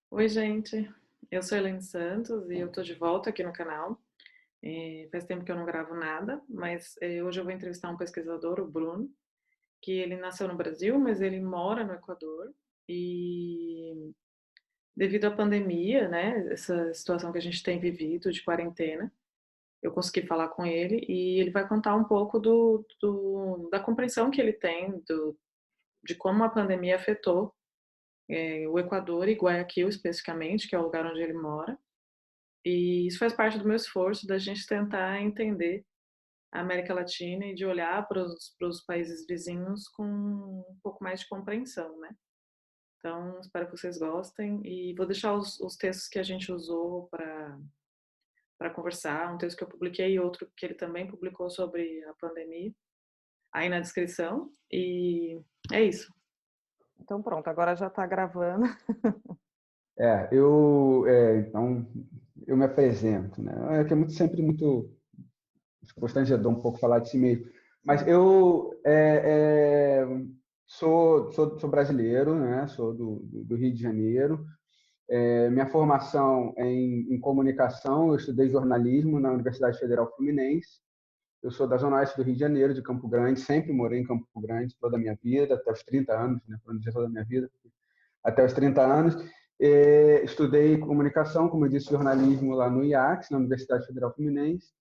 Oi, gente. Eu sou Helene Santos e eu tô de volta aqui no canal. Faz tempo que eu não gravo nada, mas hoje eu vou entrevistar um pesquisador, o Bruno, que ele nasceu no Brasil, mas ele mora no Equador. E devido à pandemia, né, essa situação que a gente tem vivido de quarentena, eu consegui falar com ele e ele vai contar um pouco da compreensão que ele tem de como a pandemia afetou o Equador e Guayaquil especificamente, que é o lugar onde ele mora. E isso faz parte do meu esforço da gente tentar entender a América Latina e de olhar para os países vizinhos com um pouco mais de compreensão, né? Então, espero que vocês gostem e vou deixar os textos que a gente usou para conversar, um texto que eu publiquei e outro que ele também publicou sobre a pandemia, aí na descrição. E é isso. Então pronto, agora já está gravando. Então, eu me apresento, né? É que é sempre muito constrangedor um pouco falar de si mesmo, mas Sim. eu sou brasileiro, né? Sou do Rio de Janeiro. Minha formação é em comunicação, eu estudei jornalismo na Universidade Federal Fluminense. Eu sou da Zona Oeste do Rio de Janeiro, de Campo Grande, sempre morei em Campo Grande toda a minha vida, até os 30 anos, né? Para não dizer toda a minha vida, até os 30 anos. Estudei comunicação, como eu disse, jornalismo lá no IACS, na Universidade Federal Fluminense.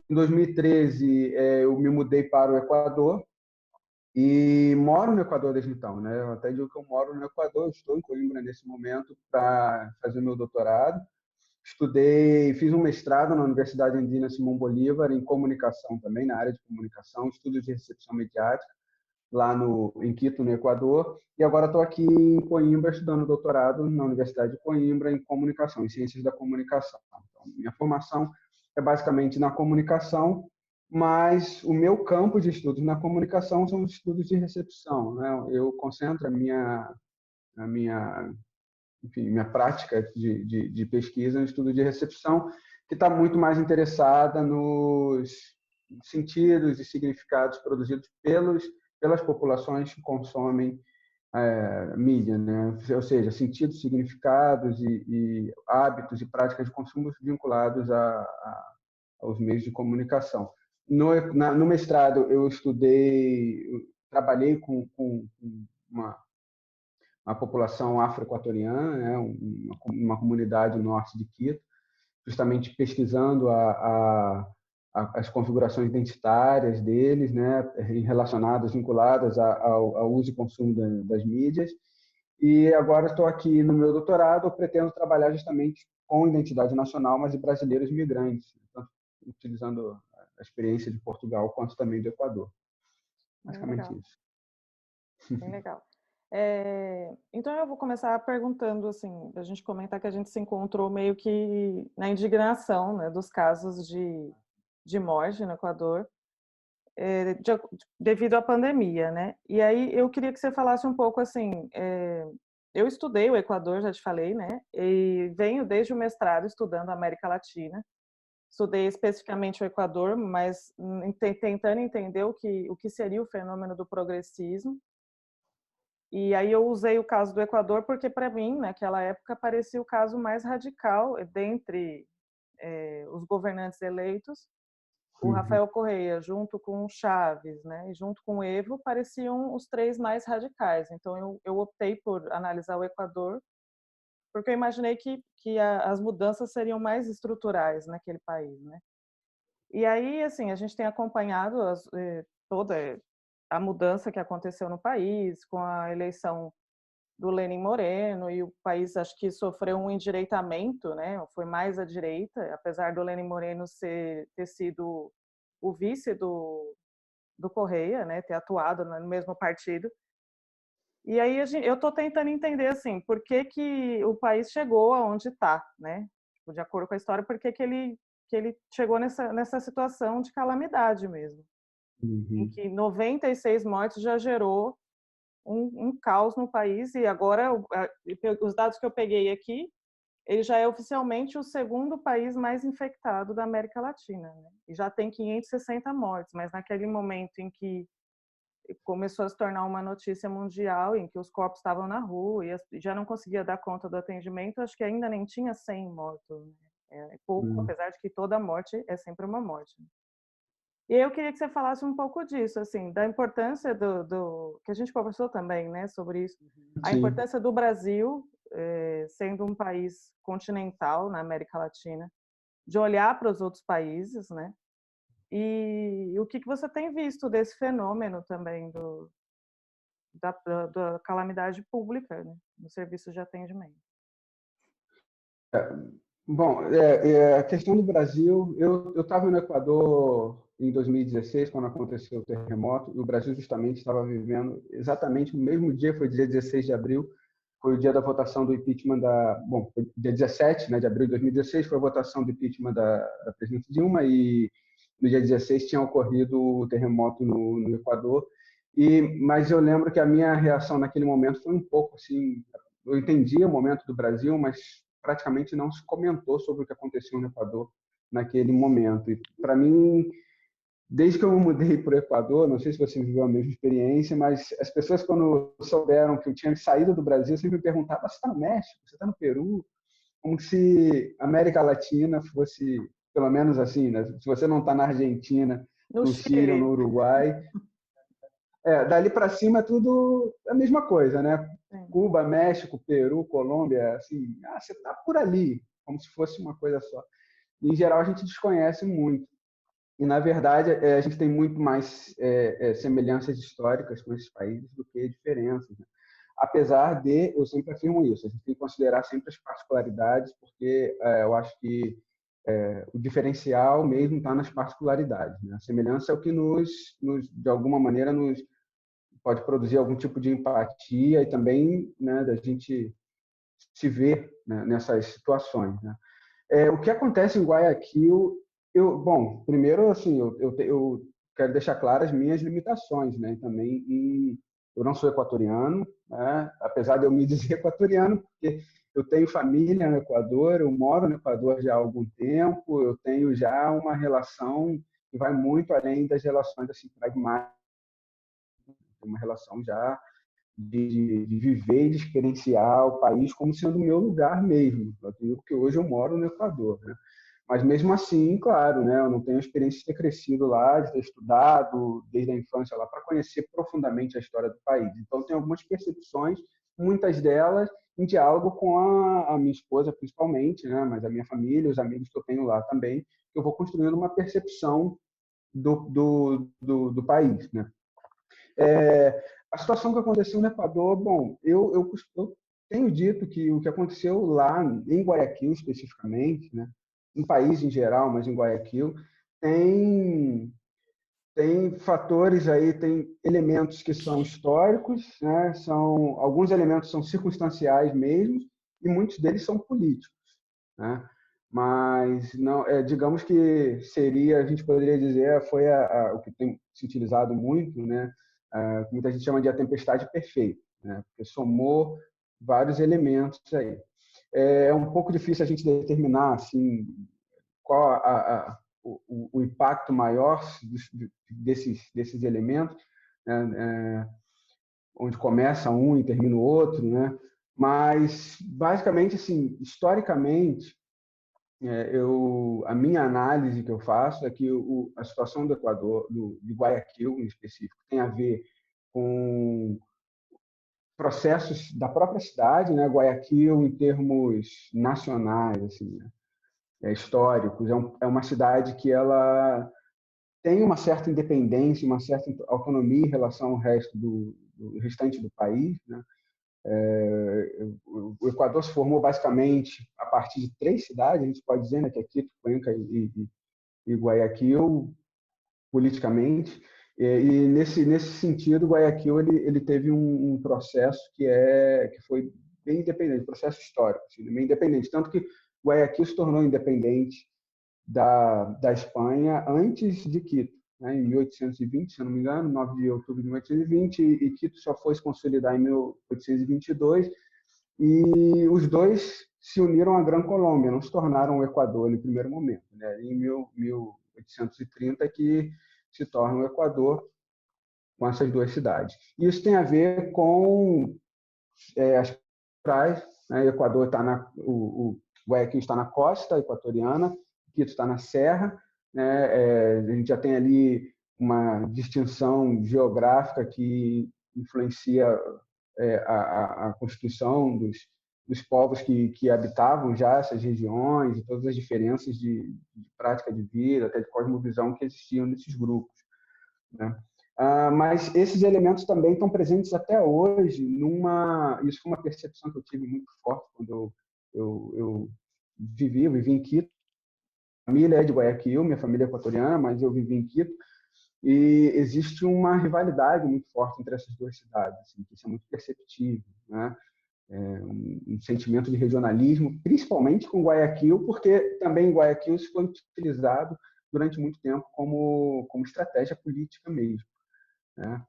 Em 2013, eu me mudei para o Equador e moro no Equador desde então, né? Eu até digo que eu moro no Equador, estou em Coimbra nesse momento para fazer meu doutorado. Fiz um mestrado na Universidade Andina Simão Bolívar em comunicação também, na área de comunicação, estudos de recepção mediática lá em Quito, no Equador, e agora estou aqui em Coimbra estudando doutorado na Universidade de Coimbra em comunicação, em ciências da comunicação. Então, minha formação é basicamente na comunicação, mas o meu campo de estudos na comunicação são os estudos de recepção, né? Eu concentro a minha enfim, minha prática de pesquisa no estudo de recepção, que está muito mais interessada nos sentidos e significados produzidos pelas populações que consomem mídia, né? Ou seja, sentidos, significados e hábitos e práticas de consumo vinculados aos meios de comunicação. No mestrado, eu trabalhei com uma população afro-equatoriana, né? Uma comunidade no norte de Quito, justamente pesquisando as configurações identitárias deles, né, relacionadas, vinculadas ao uso e consumo das mídias. E agora estou aqui no meu doutorado, eu pretendo trabalhar justamente com identidade nacional, mas de brasileiros migrantes, tanto utilizando a experiência de Portugal quanto também do Equador. Bem Basicamente legal, isso. bem legal. Então eu vou começar perguntando, assim, a gente comentar que a gente se encontrou meio que na indignação, né, dos casos de morte no Equador, devido à pandemia, né? E aí eu queria que você falasse um pouco, assim, eu estudei o Equador, já te falei, né? E venho desde o mestrado estudando a América Latina. Estudei especificamente o Equador, mas tentando entender o que seria o fenômeno do progressismo. E aí eu usei o caso do Equador porque, para mim, naquela época, parecia o caso mais radical dentre os governantes eleitos. O Uhum. Rafael Correa, junto com o Chaves, né, e junto com o Evo, pareciam os três mais radicais. Então eu optei por analisar o Equador porque eu imaginei que as mudanças seriam mais estruturais naquele país, né? E aí, assim, a gente tem acompanhado toda a mudança que aconteceu no país, com a eleição do Lenin Moreno, e o país acho que sofreu um endireitamento, né? Foi mais à direita, apesar do Lenin Moreno ter sido o vice do Correia, né? Ter atuado no mesmo partido. E aí eu estou tentando entender assim, por que que o país chegou aonde está, né? Tipo, de acordo com a história, por que que ele chegou nessa situação de calamidade mesmo, em Uhum. que 96 mortes já gerou um caos no país, e agora os dados que eu peguei aqui, ele já é oficialmente o segundo país mais infectado da América Latina, né? E já tem 560 mortes, mas naquele momento em que começou a se tornar uma notícia mundial em que os corpos estavam na rua e já não conseguia dar conta do atendimento, acho que ainda nem tinha 100 mortos, né? É pouco, apesar de que toda morte é sempre uma morte. E eu queria que você falasse um pouco disso, assim, da importância que a gente conversou também, né, sobre isso, a Sim. importância do Brasil, sendo um país continental na América Latina, de olhar para os outros países, né? E o que você tem visto desse fenômeno também da calamidade pública, né, no serviço de atendimento? Bom, a questão do Brasil, eu estava no Equador em 2016, quando aconteceu o terremoto, e o Brasil justamente estava vivendo exatamente no mesmo dia, foi dia 16 de abril, foi o dia da votação do impeachment bom, foi dia 17, né, de abril de 2016, foi a votação do impeachment da presidente Dilma, e no dia 16 tinha ocorrido o terremoto no Equador, mas eu lembro que a minha reação naquele momento foi um pouco assim, eu entendi o momento do Brasil, mas praticamente não se comentou sobre o que aconteceu no Equador naquele momento. E para mim, desde que eu me mudei para o Equador, não sei se você viveu a mesma experiência, mas as pessoas, quando souberam que eu tinha saído do Brasil, sempre me perguntavam: você está no México? Você está no Peru? Como se a América Latina fosse, pelo menos assim, né? Se você não está na Argentina, No no Chile ou Chile. no Uruguai, dali para cima é tudo a mesma coisa, né? Sim. Cuba, México, Peru, Colômbia, assim, você está por ali, como se fosse uma coisa só. E, em geral, a gente desconhece muito. E, na verdade, a gente tem muito mais semelhanças históricas com esses países do que diferenças, né? Apesar de, eu sempre afirmo isso, a gente tem que considerar sempre as particularidades, porque eu acho que o diferencial mesmo está nas particularidades, né? A semelhança é o que de alguma maneira, nos pode produzir algum tipo de empatia e também, né, da gente se ver, né, nessas situações, né? O que acontece em Guayaquil, bom, primeiro, assim, eu quero deixar claras as minhas limitações, né? Também, eu não sou equatoriano, né? Apesar de eu me dizer equatoriano, porque eu tenho família no Equador, eu moro no Equador já há algum tempo, eu tenho já uma relação que vai muito além das relações assim pragmáticas, uma relação já de viver e de experienciar o país como sendo o meu lugar mesmo. Eu digo que hoje eu moro no Equador, né? Mas mesmo assim, claro, né, eu não tenho a experiência de ter crescido lá, de ter estudado desde a infância lá para conhecer profundamente a história do país. Então, tenho algumas percepções, muitas delas em diálogo com a minha esposa, principalmente, né, mas a minha família, os amigos que eu tenho lá também, que eu vou construindo uma percepção do país, né? A situação que aconteceu no Equador, bom, eu tenho dito que o que aconteceu lá em Guayaquil especificamente, né, no país em geral, mas em Guayaquil, tem tem fatores aí, tem elementos que são históricos, né, alguns elementos são circunstanciais mesmo e muitos deles são políticos, né? Mas não, digamos que seria, a gente poderia dizer, foi o que tem se utilizado muito, né? Que muita gente chama de a tempestade perfeita, né? Porque somou vários elementos aí. É um pouco difícil a gente determinar assim qual o impacto maior desses elementos, né? Onde começa um e termina o outro, né? Mas basicamente, assim, historicamente, a minha análise que eu faço é que a situação do Equador, de Guayaquil em específico, tem a ver com processos da própria cidade, né? Guayaquil, em termos nacionais, assim, né? Históricos, é uma cidade que ela tem uma certa independência, uma certa autonomia em relação ao resto do restante do país, né? O Equador se formou basicamente a partir de 3 cidades, a gente pode dizer, né, que é Quito, Cuenca e Guayaquil, politicamente. E nesse sentido, Guayaquil ele teve um processo que foi bem independente, processo histórico, assim, bem independente. Tanto que Guayaquil se tornou independente da Espanha antes de Quito, né, em 1820, se eu não me engano, 9 de outubro de 1820, e Quito só foi se consolidar em 1822, e os dois se uniram à Gran Colômbia, não se tornaram o Equador no primeiro momento, né? Em 1830 que se torna o Equador, com essas duas cidades. Isso tem a ver com as praias, né? O Equador está o Guayaquil está na costa equatoriana, Quito está na serra, né? A gente já tem ali uma distinção geográfica que influencia a constituição dos povos que habitavam já essas regiões e todas as diferenças de prática de vida, até de cosmovisão que existiam nesses grupos, né? Mas esses elementos também estão presentes até hoje. Isso foi uma percepção que eu tive muito forte quando eu vivi em Quito. A família é de Guayaquil, minha família é equatoriana, mas eu vivi em Quito. E existe uma rivalidade muito forte entre essas duas cidades, assim, que isso é muito perceptível, né? Um sentimento de regionalismo, principalmente com Guayaquil, porque também Guayaquil se foi utilizado durante muito tempo como estratégia política mesmo, né?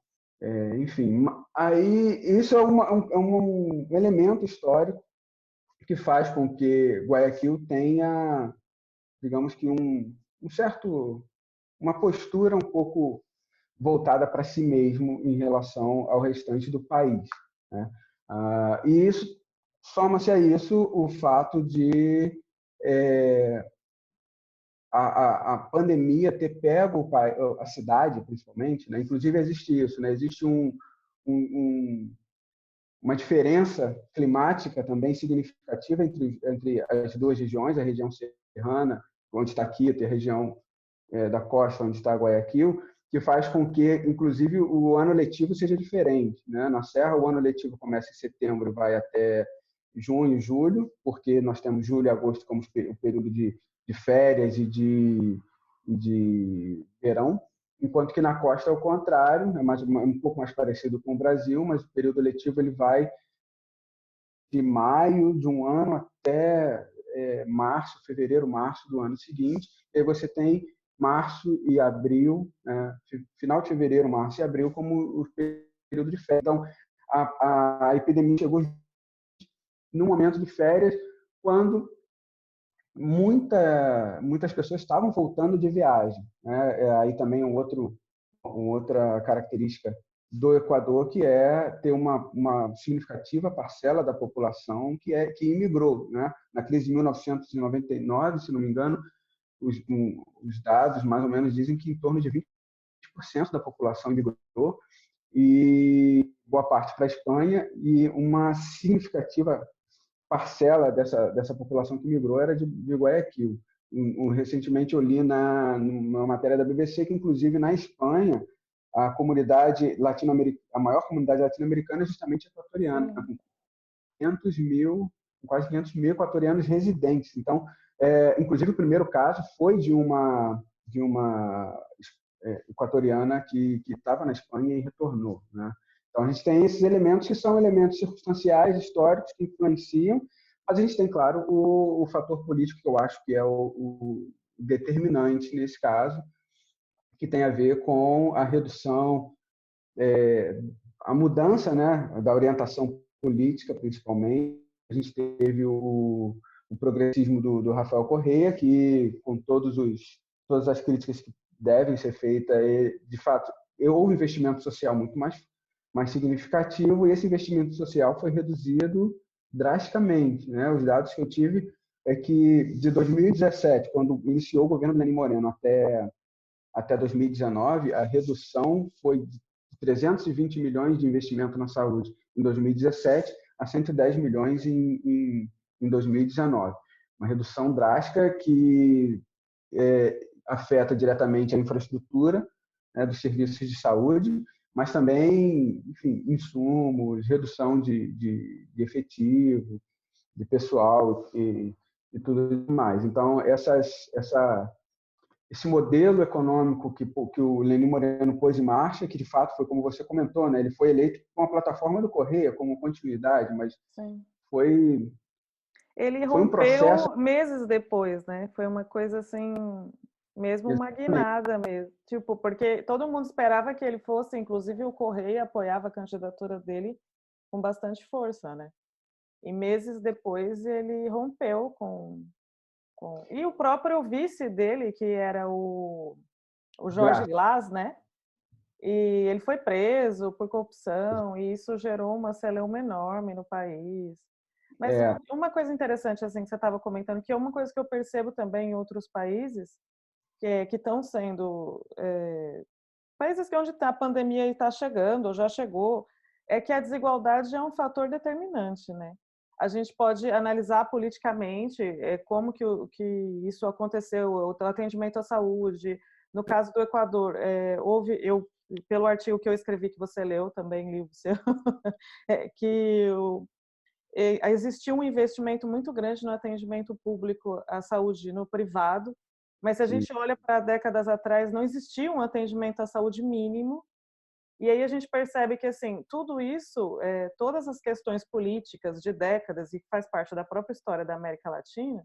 Enfim, aí isso é um elemento histórico que faz com que Guayaquil tenha, digamos que uma postura um pouco voltada para si mesmo em relação ao restante do país, né? E isso soma-se a isso o fato de a pandemia ter pego a cidade, principalmente, né? Inclusive existe isso, né? Existe uma diferença climática também significativa entre as duas regiões, a região serrana, onde está Quito, e a região da costa, onde está Guayaquil, que faz com que, inclusive, o ano letivo seja diferente, né? Na Serra, o ano letivo começa em setembro, vai até junho, julho, porque nós temos julho e agosto como o período de férias e de verão, enquanto que na costa é o contrário, um pouco mais parecido com o Brasil, mas o período letivo ele vai de maio de um ano até fevereiro, março do ano seguinte, e aí você tem março e abril, final de fevereiro, março e abril como o período de férias. Então, a epidemia chegou no momento de férias, quando muitas pessoas estavam voltando de viagem, né? Aí também outra característica do Equador, que é ter uma significativa parcela da população que imigrou, né? Na crise de 1999, se não me engano, os dados mais ou menos dizem que em torno de 20% da população imigrou, e boa parte para a Espanha, e uma significativa parcela dessa população que migrou era de Guayaquil. Recentemente eu li numa matéria da BBC que, inclusive, na Espanha, a maior comunidade latino-americana é justamente equatoriana, com 500 mil, quase 500 mil equatorianos residentes. Então, inclusive, o primeiro caso foi de uma equatoriana que estava na Espanha e retornou, né? Então, a gente tem esses elementos que são elementos circunstanciais, históricos, que influenciam, mas a gente tem, claro, o fator político, que eu acho que é o determinante nesse caso, que tem a ver com a redução, a mudança, né, da orientação política, principalmente. A gente teve o progressismo do Rafael Correa, que, com todas as críticas que devem ser feitas, de fato, houve investimento social muito mais significativo, e esse investimento social foi reduzido drasticamente, né? Os dados que eu tive é que de 2017, quando iniciou o governo Lenín Moreno, até 2019, a redução foi de 320 milhões de investimento na saúde em 2017 a 110 milhões em 2019. Uma redução drástica que afeta diretamente a infraestrutura, né, dos serviços de saúde, mas também, enfim, insumos, redução de efetivo, de pessoal e tudo mais. Então, esse modelo econômico que o Lenín Moreno pôs em marcha, que de fato foi como você comentou, né? Ele foi eleito com a plataforma do Correia como continuidade, mas Sim. foi Ele um processo. rompeu meses depois, né? Foi uma coisa assim, mesmo uma guinada mesmo. Tipo, porque todo mundo esperava que ele fosse, inclusive o Correia apoiava a candidatura dele com bastante força, né? E meses depois ele rompeu com... E o próprio vice dele, que era o Jorge Glass, né? E ele foi preso por corrupção, e isso gerou uma celeuma enorme no país. Mas É, uma coisa interessante, assim, que você estava comentando, que é uma coisa que eu percebo também em outros países, que estão sendo países que onde a pandemia está chegando, ou já chegou, é que a desigualdade é um fator determinante, né? A gente pode analisar politicamente como que isso aconteceu, o atendimento à saúde. No caso do Equador, pelo artigo que eu escrevi, que você leu também, livro seu, que existia um investimento muito grande no atendimento público à saúde no privado, mas se a sim, gente olha para décadas atrás, não existia um atendimento à saúde mínimo, e aí a gente percebe que, assim, tudo isso, todas as questões políticas de décadas, e que faz parte da própria história da América Latina,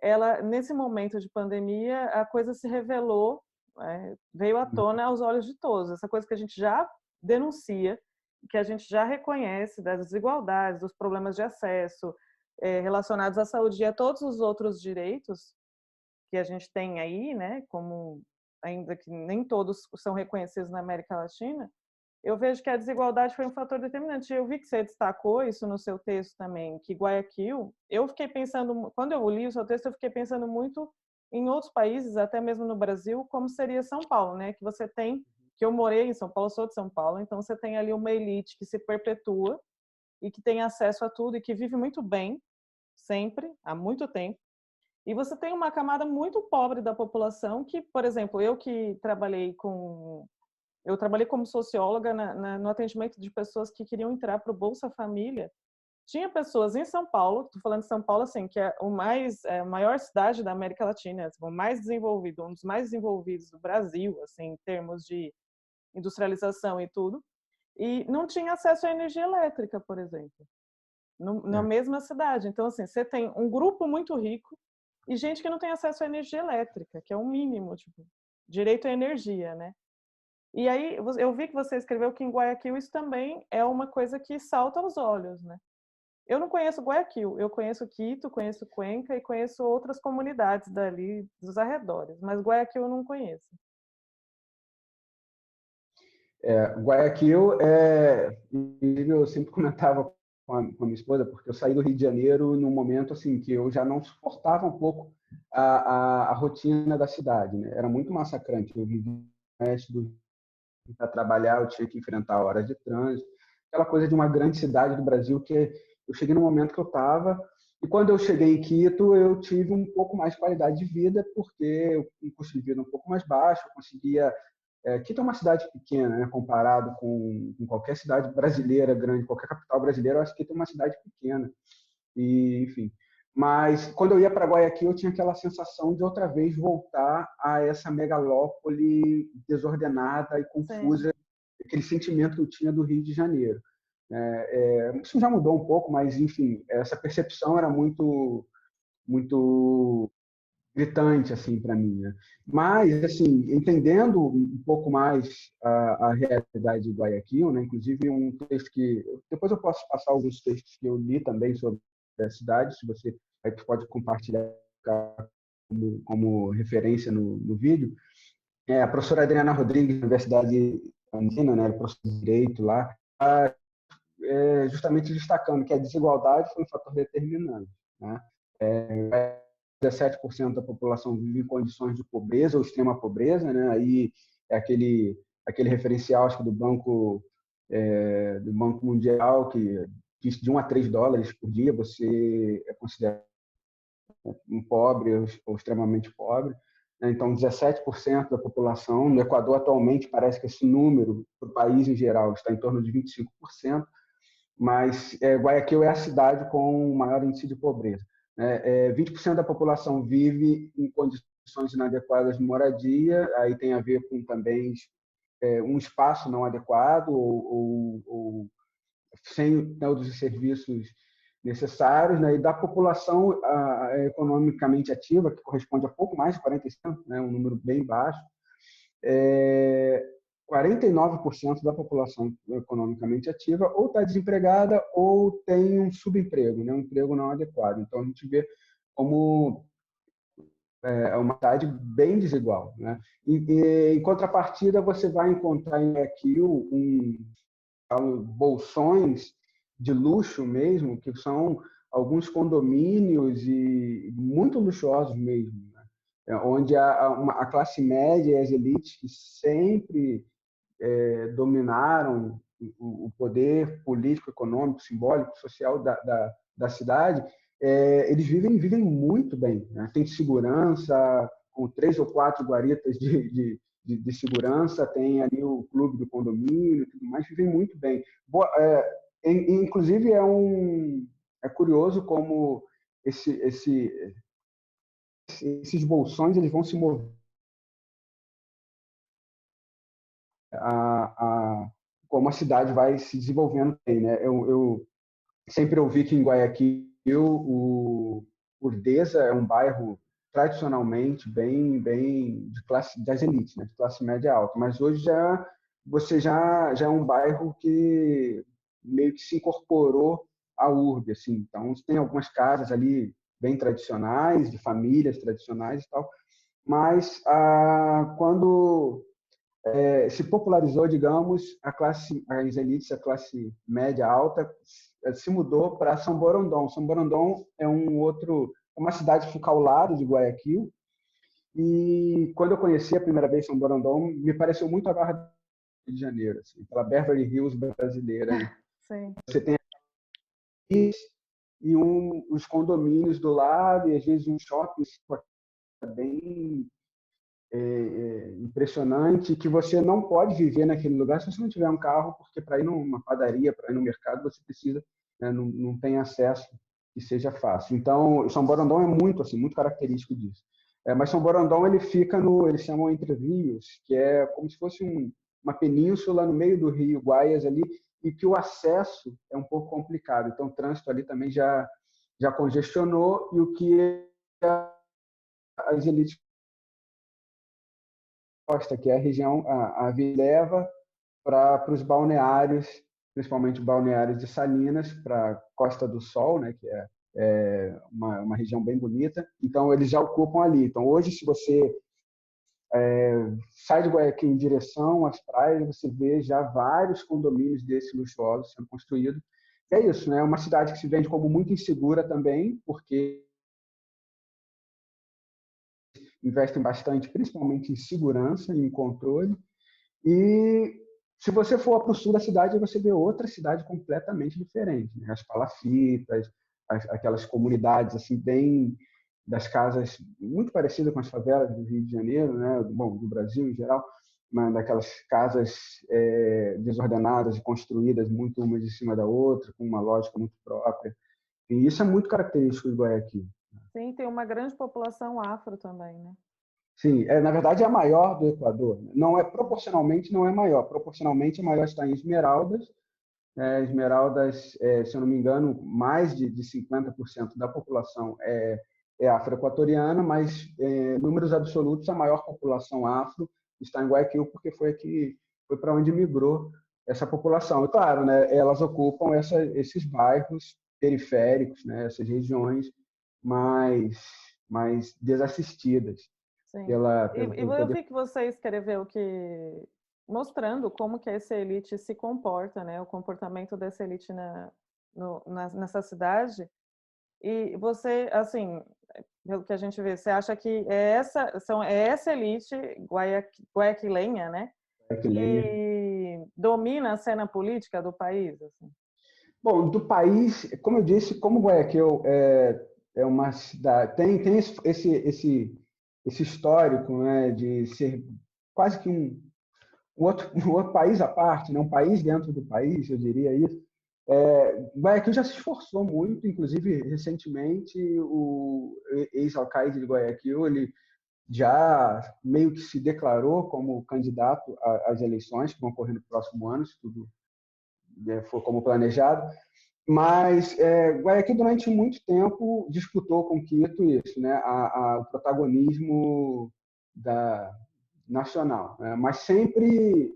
ela, nesse momento de pandemia, a coisa se revelou, veio à tona aos olhos de todos. Essa coisa que a gente já denuncia, que a gente já reconhece das desigualdades, dos problemas de acesso relacionados à saúde e a todos os outros direitos que a gente tem aí, né, como ainda que nem todos são reconhecidos na América Latina, eu vejo que a desigualdade foi um fator determinante. Eu vi que você destacou isso no seu texto também, que Guayaquil, eu fiquei pensando, quando eu li o seu texto, eu fiquei pensando muito em outros países, até mesmo no Brasil, como seria São Paulo, né? Que você tem, que eu morei em São Paulo, sou de São Paulo, então você tem ali uma elite que se perpetua e que tem acesso a tudo e que vive muito bem, sempre, há muito tempo. E você tem uma camada muito pobre da população que, por exemplo, eu trabalhei como socióloga no atendimento de pessoas que queriam entrar para o Bolsa Família. Tinha pessoas em São Paulo, estou falando de São Paulo, assim, que é a maior cidade da América Latina, o mais desenvolvido, um dos mais desenvolvidos do Brasil, assim, em termos de industrialização e tudo, e não tinha acesso à energia elétrica, por exemplo, na é. mesma cidade. Então, assim, você tem um grupo muito rico e gente que não tem acesso à energia elétrica, que é o mínimo, tipo, direito à energia, né? E aí eu vi que você escreveu que em Guayaquil isso também é uma coisa que salta aos olhos, né? Eu não conheço Guayaquil, eu conheço Quito, conheço Cuenca e conheço outras comunidades dali dos arredores, mas Guayaquil eu não conheço. Guayaquil, inclusive eu sempre comentava com a minha esposa, porque eu saí do Rio de Janeiro num momento assim que eu já não suportava um pouco a rotina da cidade, né? Era muito massacrante. Eu vivia no oeste do Rio para trabalhar, eu tinha que enfrentar horas de trânsito, aquela coisa de uma grande cidade do Brasil que eu cheguei no momento que eu estava, e quando eu cheguei em Quito, eu tive um pouco mais de qualidade de vida, porque o custo de vida um pouco mais baixo, eu conseguia. Quito é uma cidade pequena, né, comparado com qualquer cidade brasileira grande, qualquer capital brasileira, eu acho que Quito é uma cidade pequena. E, enfim. Mas quando eu ia para Guayaquil, eu tinha aquela sensação de outra vez voltar a essa megalópole desordenada e Sim, confusa, aquele sentimento que eu tinha do Rio de Janeiro. Isso já mudou um pouco, mas enfim, essa percepção era muito gritante assim para mim, né? Mas assim, entendendo um pouco mais a realidade de Guayaquil, né? Inclusive um texto que depois eu posso passar alguns textos que eu li também sobre a cidade, se você aí pode compartilhar como referência no vídeo. A professora Adriana Rodrigues, da Universidade Andina, né? Professora de Direito lá, justamente destacando que a desigualdade foi um fator determinante, né? 17% da população vive em condições de pobreza ou extrema pobreza, né? Aí é aquele referencial, acho que do Banco Mundial, que diz de 1 a 3 dólares por dia você é considerado um pobre ou extremamente pobre. Então, 17% da população. No Equador, atualmente, parece que esse número, para o país em geral, está em torno de 25%, mas Guayaquil é a cidade com o maior índice de pobreza. 20% da população vive em condições inadequadas de moradia, aí tem a ver com também um espaço não adequado ou sem todos os serviços necessários, né? E da população economicamente ativa, que corresponde a pouco mais de 40%, né? Um número bem baixo, 49% da população economicamente ativa ou está desempregada ou tem um subemprego, né? Um emprego não adequado. Então, a gente vê como é uma cidade bem desigual, né? Em contrapartida, você vai encontrar em Guayaquil bolsões de luxo mesmo, que são alguns condomínios e muito luxuosos mesmo, né? Onde a classe média e as elites que sempre dominaram o poder político, econômico, simbólico, social da cidade, eles vivem muito bem, né? Tem segurança, com 3 ou 4 guaritas de segurança, tem ali o clube do condomínio, tudo mais, vivem muito bem. Inclusive, é curioso como esses bolsões eles vão se mover como a cidade vai se desenvolvendo bem, né? Eu sempre ouvi que em Guayaquil o Urdesa é um bairro tradicionalmente bem de classe das elites, né? De classe média alta, mas hoje já é um bairro que meio que se incorporou à urbe, assim. Então tem algumas casas ali bem tradicionais, de famílias tradicionais e tal, mas quando se popularizou, digamos, as elites, a classe média alta, se mudou para São Borondón. São Borondón é uma cidade que fica ao lado de Guayaquil. E quando eu conheci a primeira vez São Borondón, me pareceu muito a Barra do Rio de Janeiro, assim, aquela Beverly Hills brasileira. Né? Sim. Você tem os condomínios do lado e às vezes um shopping bem impressionante, que você não pode viver naquele lugar se você não tiver um carro, porque para ir numa padaria, para ir no mercado, você precisa, né, não tem acesso que seja fácil. Então, São Borondón é muito característico disso. Mas São Borondón ele fica eles chamam Entre Rios, que é como se fosse uma península no meio do Rio Guaias ali, e que o acesso é um pouco complicado. Então, o trânsito ali também já congestionou, e o que as elites costa, que é a região, a leva para os balneários, principalmente balneários de Salinas, para Costa do Sol, né, que é uma região bem bonita. Então, eles já ocupam ali. Então, hoje, se você sai de Guayaquil em direção às praias, você vê já vários condomínios desses luxuosos sendo construídos. É isso, né? É uma cidade que se vende como muito insegura também, porque investem bastante, principalmente em segurança e em controle. E se você for para o sul da cidade, você vê outra cidade completamente diferente, né? As palafitas, aquelas comunidades assim bem das casas muito parecidas com as favelas do Rio de Janeiro, né? Bom, do Brasil em geral, mas daquelas casas desordenadas e construídas muito umas em cima da outra, com uma lógica muito própria. E isso é muito característico de Guayaquil. Sim, tem uma grande população afro também, né? Sim, na verdade é a maior do Equador. Não é proporcionalmente, não é maior. Proporcionalmente, a maior está em Esmeraldas. Esmeraldas, se eu não me engano, mais de 50% da população é afro-equatoriana, mas números absolutos, a maior população afro está em Guayaquil, porque foi para onde migrou essa população. E claro, né, elas ocupam esses bairros periféricos, né, essas regiões mais desassistidas. Sim. Pelo Eu vi que você escreveu mostrando como que essa elite se comporta, né? O comportamento dessa elite nessa cidade. E você, assim, pelo que a gente vê, você acha que é essa elite guayaquilenha, né? Que domina a cena política do país? Assim? Bom, do país, como eu disse, como Guayaquil é uma cidade, tem esse histórico, né, de ser quase que um outro país à parte, né, um país dentro do país, eu diria isso. Guayaquil já se esforçou muito, inclusive recentemente o ex-alcaide de Guayaquil, ele já meio que se declarou como candidato às eleições que vão ocorrer no próximo ano, se tudo for como planejado. Mas Guayaquil, durante muito tempo, disputou com Quito isso, né? O protagonismo nacional, né? Mas sempre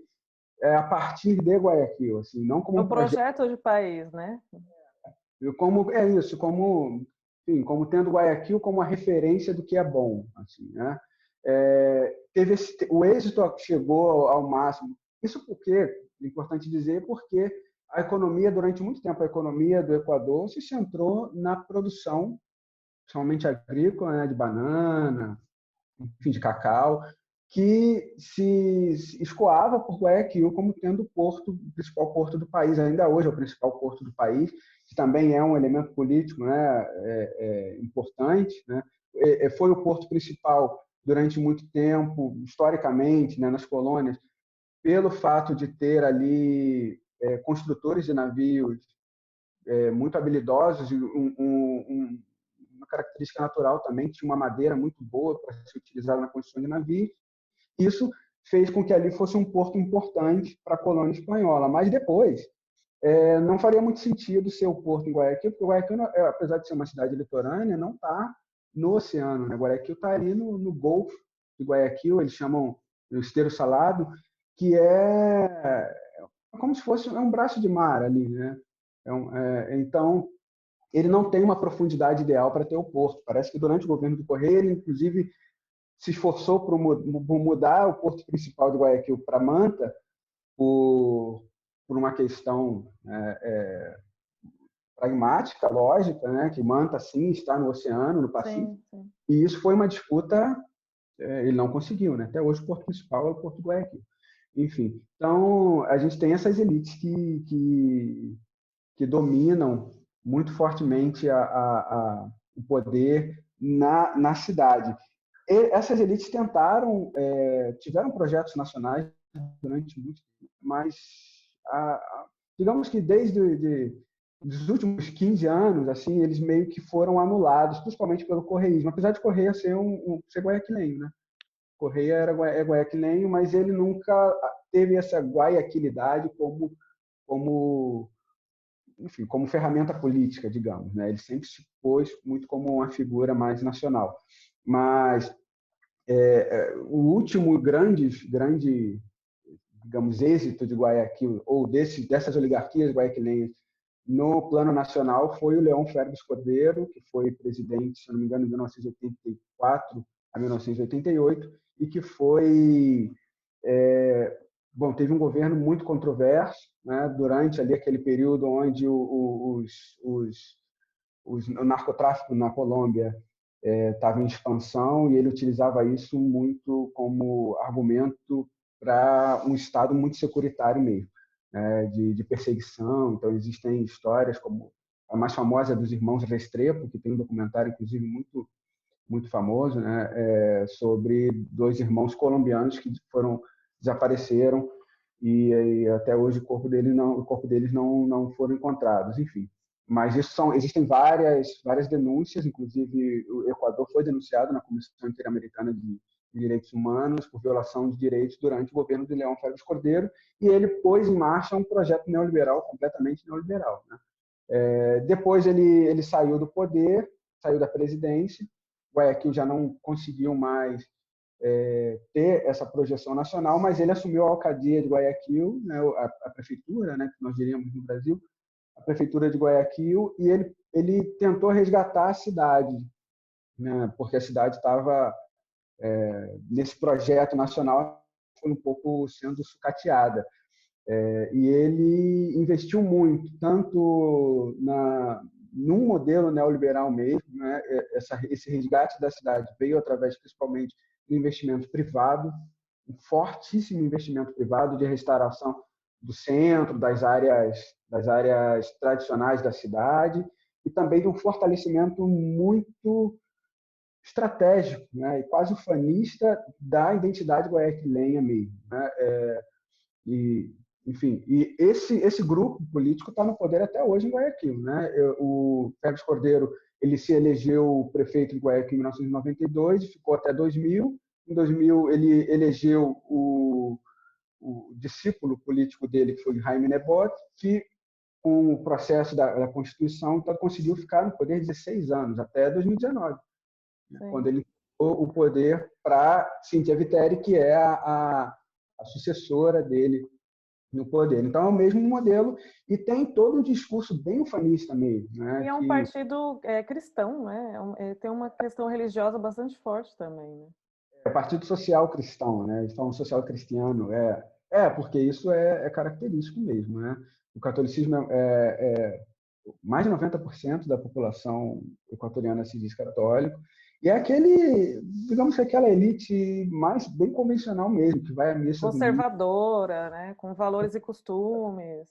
a partir de Guayaquil, assim, não como um projeto de país, né? Como é isso, como enfim, como tendo Guayaquil como a referência do que é bom, assim, né? O êxito chegou ao máximo. Isso porque, é importante dizer, porque a economia, durante muito tempo, a economia do Equador se centrou na produção, principalmente agrícola, né, de banana, enfim, de cacau, que se escoava por Guayaquil como tendo o principal porto do país. Ainda hoje é o principal porto do país, que também é um elemento político, né, importante, né? Foi o porto principal durante muito tempo, historicamente, né, nas colônias, pelo fato de ter ali construtores de navios muito habilidosos, uma característica natural também, tinha uma madeira muito boa para ser utilizada na construção de navios. Isso fez com que ali fosse um porto importante para a colônia espanhola. Mas depois, não faria muito sentido ser o porto em Guayaquil, porque Guayaquil, apesar de ser uma cidade litorânea, não está no oceano, né? Guayaquil está ali no Golfo de Guayaquil, eles chamam o Esteiro Salado, que é como se fosse um braço de mar ali, né? Então, ele não tem uma profundidade ideal para ter o porto. Parece que durante o governo do Correia, ele inclusive se esforçou por mudar o porto principal de Guayaquil para Manta por uma questão pragmática, lógica, né? Que Manta, sim, está no oceano, no Pacífico. Sim, sim. E isso foi uma disputa, ele não conseguiu, né? Até hoje o porto principal é o porto de Guayaquil. Enfim, então a gente tem essas elites que dominam muito fortemente o poder na cidade. E essas elites tiveram projetos nacionais durante muito tempo, mas digamos que desde os últimos 15 anos, assim, eles meio que foram anulados, principalmente pelo correísmo, apesar de Correia ser guayaquilenho, né? Correia é guayaquilenho, mas ele nunca teve essa guayaquilidade enfim, como ferramenta política, digamos, né? Ele sempre se pôs muito como uma figura mais nacional. Mas o último grande, digamos, êxito de Guayaquil, ou dessas oligarquias guayaquilenhas no plano nacional, foi o León Férez Cordeiro, que foi presidente, se não me engano, de 1984 a 1988, e que foi... Bom, teve um governo muito controverso, né, durante ali aquele período onde o narcotráfico na Colômbia estava em expansão, e ele utilizava isso muito como argumento para um Estado muito securitário mesmo, né, de perseguição. Então, existem histórias como a mais famosa dos irmãos Restrepo, que tem um documentário, inclusive, muito famoso, né, sobre dois irmãos colombianos que desapareceram e até hoje o corpo deles não foram encontrados, enfim. Mas existem várias denúncias, inclusive o Equador foi denunciado na Comissão Interamericana de Direitos Humanos por violação de direitos durante o governo de León Férez Cordeiro, e ele pôs em marcha um projeto neoliberal, completamente neoliberal, né? Depois ele saiu do poder, saiu da presidência. Guayaquil já não conseguiu mais ter essa projeção nacional, mas ele assumiu a alcadia de Guayaquil, né, a prefeitura, né, que nós diríamos no Brasil, a prefeitura de Guayaquil, e ele tentou resgatar a cidade, né, porque a cidade estava nesse projeto nacional, foi um pouco sendo sucateada. E ele investiu muito, tanto num modelo neoliberal mesmo, né? Esse resgate da cidade veio através, principalmente, do investimento privado, um fortíssimo investimento privado de restauração do centro, das áreas tradicionais da cidade, e também de um fortalecimento muito estratégico, né? E quase ufanista da identidade guayaquilenha mesmo, né? Enfim, e esse grupo político está no poder até hoje em Guayaquil, né? O Félix Cordeiro, ele se elegeu prefeito de Guayaquil em 1992 e ficou até 2000. Em 2000 ele elegeu o discípulo político dele, que foi Jaime Nebot, que com o processo da Constituição, então, conseguiu ficar no poder 16 anos, até 2019, né? Quando ele entregou o poder para Cíntia Viteri, que é a sucessora dele no poder. Então, é o mesmo modelo e tem todo um discurso bem ufanista mesmo, né? E é um Que partido cristão, né? Tem uma questão religiosa bastante forte também, né? é Partido Social Cristão, né? Eles falam social cristiano, porque isso é característico mesmo, né? O catolicismo mais de 90% da população equatoriana se diz católico, e é digamos que aquela elite mais bem convencional mesmo, que vai à missa domingo, Conservadora, né? Com valores e costumes.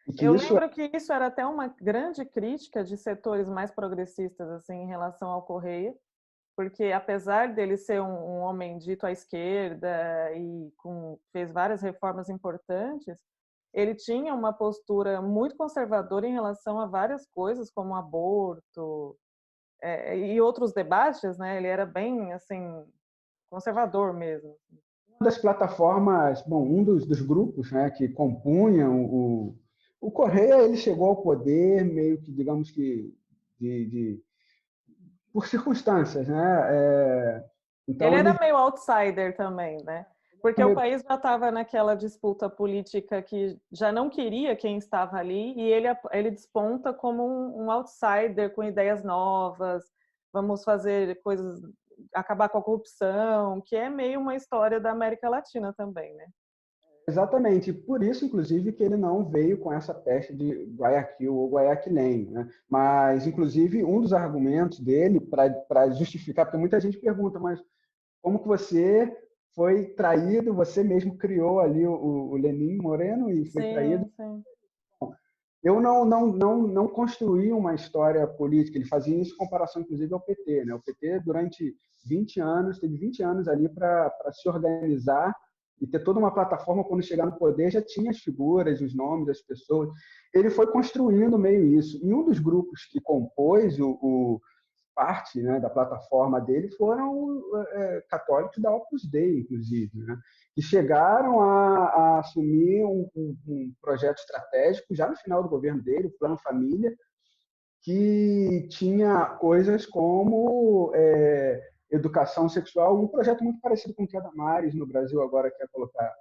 e que Eu isso lembro que isso era até uma grande crítica de setores mais progressistas assim em relação ao Correia, porque apesar dele ser um homem dito à esquerda e fez várias reformas importantes, ele tinha uma postura muito conservadora em relação a várias coisas, como aborto e outros debates, né? Ele era bem assim conservador mesmo. uma das plataformas, bom, um dos grupos, né, que compunham o Correia, ele chegou ao poder meio que, digamos que, de por circunstâncias, né? Ele Então, era ele meio outsider também, né? Porque o país já estava naquela disputa política que já não queria quem estava ali, e ele desponta como um outsider com ideias novas, vamos fazer coisas, acabar com a corrupção, que é meio uma história da América Latina também, né? exatamente, por isso, inclusive, que ele não veio com essa peste de Guayaquil ou Guayaquilenho, né? Mas, inclusive, um dos argumentos dele para justificar, porque muita gente pergunta, mas como que você foi traído, você mesmo criou ali o Lenin Moreno e foi traído. Sim, sim. Eu não construí uma história política, ele fazia isso em comparação, inclusive, ao PT, né? O PT, durante 20 anos, teve 20 anos ali para se organizar e ter toda uma plataforma. Quando chegar no poder, já tinha as figuras, os nomes das pessoas. Ele foi construindo meio isso. E um dos grupos que compôs parte, né, da plataforma dele foram católicos da Opus Dei, inclusive, né, que chegaram a assumir um projeto estratégico já no final do governo dele, o Plano Família, que tinha coisas como educação sexual, um projeto muito parecido com o que a Damares no Brasil agora quer colocar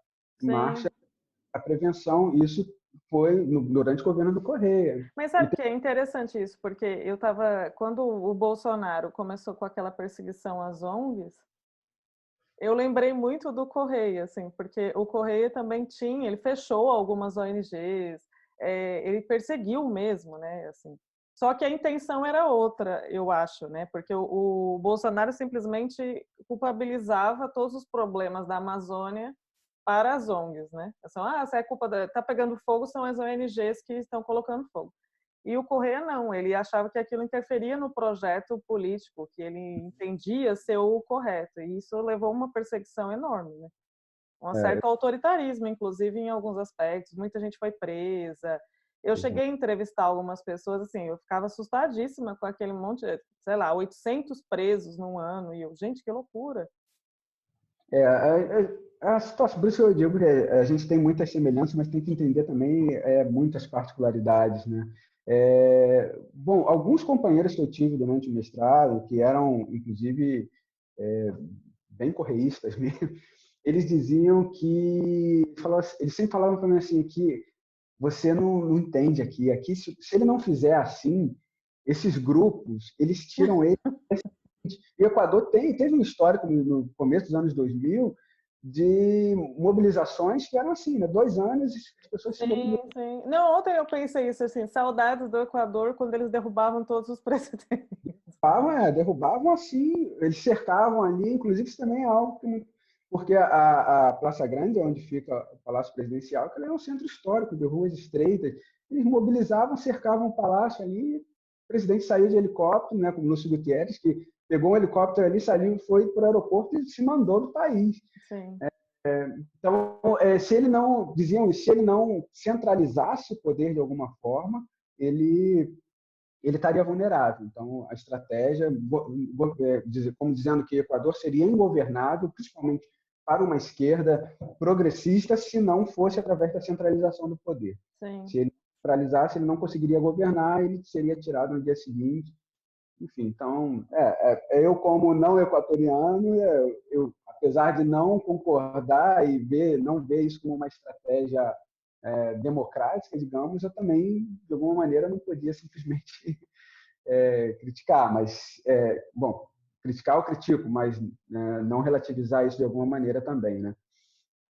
em marcha, Sim. a prevenção. Isso foi durante o governo do Correia. Mas E sabe que é interessante isso, porque quando o Bolsonaro começou com aquela perseguição às ONGs, eu lembrei muito do Correia, assim, porque o Correia também ele fechou algumas ONGs, ele perseguiu mesmo, né, assim. Só que a intenção era outra, eu acho, né, porque o Bolsonaro simplesmente culpabilizava todos os problemas da Amazônia para as ONGs, né? Assim, se é culpa tá pegando fogo, são as ONGs que estão colocando fogo. E o Correia não, ele achava que aquilo interferia no projeto político, que ele entendia ser o correto, e isso levou a uma perseguição enorme, né? Um é, certo autoritarismo, inclusive em alguns aspectos, muita gente foi presa. Eu cheguei a entrevistar algumas pessoas, assim, eu ficava assustadíssima com aquele monte, sei lá, 800 presos num ano, e eu, gente, que loucura. A situação, por isso que eu digo que a gente tem muitas semelhanças, mas tem que entender também muitas particularidades, né? Bom, alguns companheiros que eu tive durante o mestrado, que eram, inclusive, é, bem correístas mesmo, eles diziam eles sempre falavam para mim assim, que você não entende aqui se ele não fizer assim, esses grupos, eles tiram ele. E o Equador teve um histórico no começo dos anos 2000 de mobilizações que eram assim, né? 2 anos as pessoas se Sim, mobilizavam, sim. Não, ontem eu pensei isso, assim, saudades do Equador quando eles derrubavam todos os presidentes. derrubavam assim, eles cercavam ali, inclusive isso também é algo porque a Praça Grande, onde fica o Palácio Presidencial, que é um centro histórico de ruas estreitas, eles mobilizavam, cercavam o palácio ali, o presidente saiu de helicóptero, né, como Lúcio Gutierrez, que pegou um helicóptero ali, saiu, foi para o aeroporto e se mandou do país. Sim. Então, se ele não, diziam, se ele não centralizasse o poder de alguma forma, ele estaria vulnerável. Então, a estratégia, como dizendo que o Equador seria ingovernável, principalmente para uma esquerda progressista, se não fosse através da centralização do poder. Sim. Se ele centralizasse, ele não conseguiria governar, ele seria tirado no dia seguinte. Enfim, então, eu como não equatoriano, apesar de não concordar e não ver isso como uma estratégia democrática, digamos, eu também, de alguma maneira, não podia simplesmente criticar, mas, bom, criticar eu critico, mas não relativizar isso de alguma maneira também, né?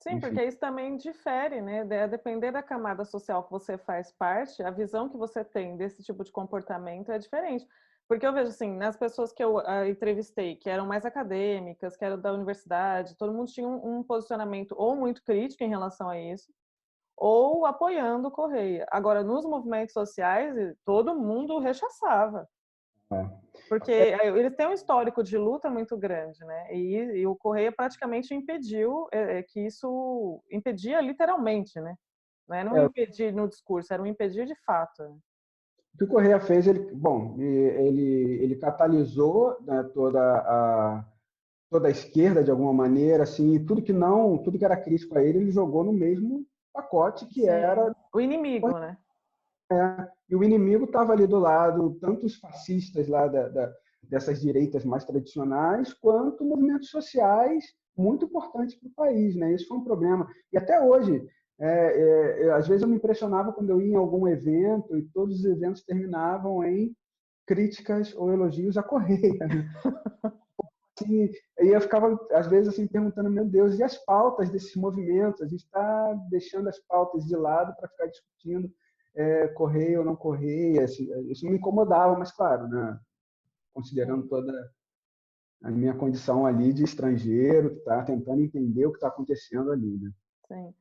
Sim, porque isso também difere, né? A depender da camada social que você faz parte, a visão que você tem desse tipo de comportamento é diferente. Porque eu vejo assim, nas pessoas que eu entrevistei, que eram mais acadêmicas, que eram da universidade, todo mundo tinha um posicionamento ou muito crítico em relação a isso, ou apoiando o Correia. Agora, nos movimentos sociais, todo mundo rechaçava. Porque eles têm um histórico de luta muito grande, né? E o Correia praticamente impediu que isso impedia literalmente, né? Não era um impedir no discurso, era um impedir de fato. Né? O que o Correia fez, ele catalisou, né, toda a esquerda de alguma maneira, assim, e tudo que era crítico a ele, ele jogou no mesmo pacote que Sim. era o inimigo, né? E o inimigo estava ali do lado, tanto os fascistas lá dessas direitas mais tradicionais, quanto movimentos sociais muito importantes para o país, né? Isso foi um problema. E até hoje, às vezes eu me impressionava quando eu ia em algum evento e todos os eventos terminavam em críticas ou elogios à Correia. Né? Assim, e eu ficava, às vezes, assim, perguntando, meu Deus, e as pautas desses movimentos? A gente está deixando as pautas de lado para ficar discutindo Correia ou não Correia. Isso me incomodava, mas, claro, né, considerando toda a minha condição ali de estrangeiro, que está tentando entender o que está acontecendo ali. Né? Sim.